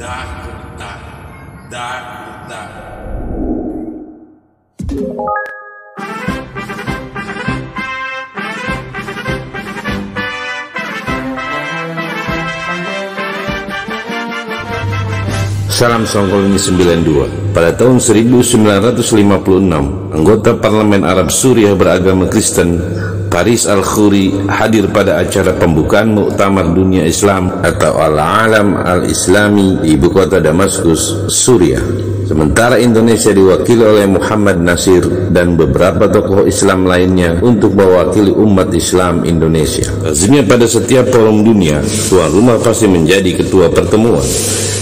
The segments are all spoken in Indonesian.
Salam Songkolongi 92. Pada tahun 1956, anggota parlemen Arab Suriah beragama Kristen Faris Al-Khoury hadir pada acara pembukaan Muktamar Dunia Islam atau Al-Alam Al-Islami di ibu kota Damaskus, Suriah. Sementara Indonesia diwakili oleh Muhammad Nasir dan beberapa tokoh Islam lainnya untuk mewakili umat Islam Indonesia. Lazimnya pada setiap forum dunia, tuan rumah pasti menjadi ketua pertemuan.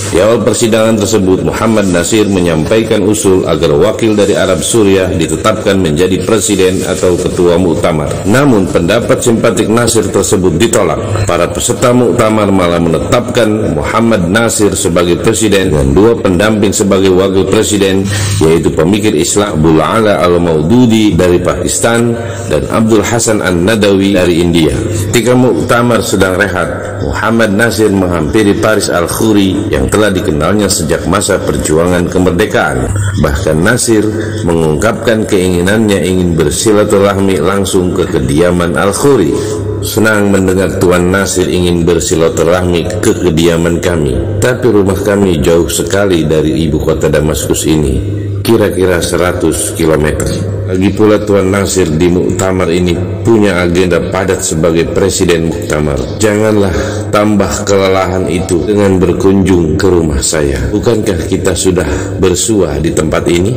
Di awal persidangan tersebut, Muhammad Nasir menyampaikan usul agar wakil dari Arab Suriah ditetapkan menjadi presiden atau ketua muktamar. Namun pendapat simpatik Nasir tersebut ditolak. Para peserta muktamar malah menetapkan Muhammad Nasir sebagai presiden dan dua pendamping sebagai wakil presiden, yaitu pemikir Islam Abdul Ala Al-Maududi dari Pakistan dan Abdul Hasan An-Nadawi dari India. Ketika muktamar sedang rehat, Muhammad Nasir menghampiri Faris Al-Khoury yang telah dikenalnya sejak masa perjuangan kemerdekaan. Bahkan Nasir mengungkapkan keinginannya ingin bersilaturahmi langsung ke kediaman Al-Khoury. Senang mendengar Tuan Nasir ingin bersilaturahmi ke kediaman kami, tapi rumah kami jauh sekali dari ibu kota Damaskus ini, kira-kira 100 km. Lagi pula Tuan Nasir di muktamar ini punya agenda padat sebagai presiden muktamar. Janganlah tambah kelelahan itu dengan berkunjung ke rumah saya. Bukankah kita sudah bersuah di tempat ini?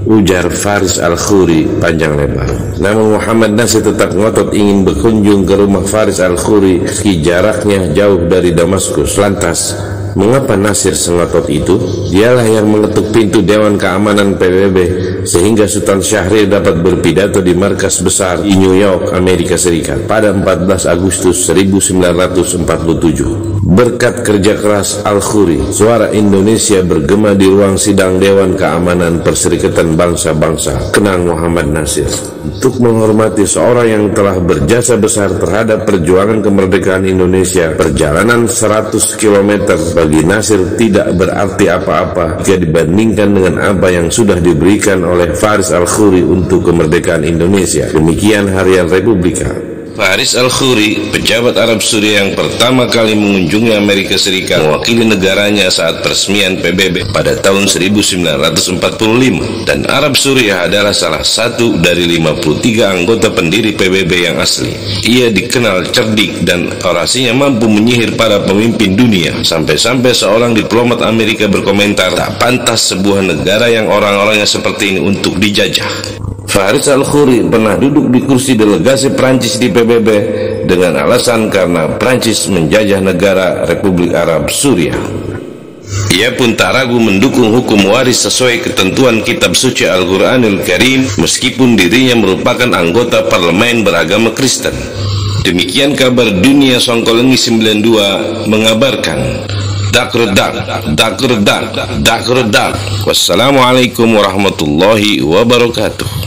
Ujar Faris Al-Khoury panjang lebar. Namun Muhammad Nasir tetap ngotot ingin berkunjung ke rumah Faris Al-Khoury meski jaraknya jauh dari Damaskus. Lantas, mengapa Nasir sengotot itu? Dialah yang mengetuk pintu Dewan Keamanan PBB sehingga Sultan Syahrir dapat berpidato di markas besar di New York, Amerika Serikat pada 14 Agustus 1947. Berkat kerja keras Al-Khoury, suara Indonesia bergema di ruang sidang Dewan Keamanan Perserikatan Bangsa-Bangsa. Kenang Muhammad Nasir. Untuk menghormati seorang yang telah berjasa besar terhadap perjuangan kemerdekaan Indonesia, perjalanan 100 km bagi Nasir tidak berarti apa-apa jika dibandingkan dengan apa yang sudah diberikan oleh Faris Al-Khoury untuk kemerdekaan Indonesia. Demikian Harian Republika. Faris Al-Khoury, pejabat Arab Suriah yang pertama kali mengunjungi Amerika Serikat, mewakili negaranya saat peresmian PBB pada tahun 1945, dan Arab Suriah adalah salah satu dari 53 anggota pendiri PBB yang asli. Ia dikenal cerdik dan orasinya mampu menyihir para pemimpin dunia, sampai-sampai seorang diplomat Amerika berkomentar, tak pantas sebuah negara yang orang-orangnya seperti ini untuk dijajah. Faris Al-Khoury pernah duduk di kursi delegasi Prancis di PBB dengan alasan karena Prancis menjajah negara Republik Arab Suriah. Ia pun tak ragu mendukung hukum waris sesuai ketentuan kitab suci Al-Quranul Karim meskipun dirinya merupakan anggota parlemen beragama Kristen. Demikian kabar dunia Songkolongi 92 mengabarkan. Dakredak. Wassalamualaikum warahmatullahi wabarakatuh.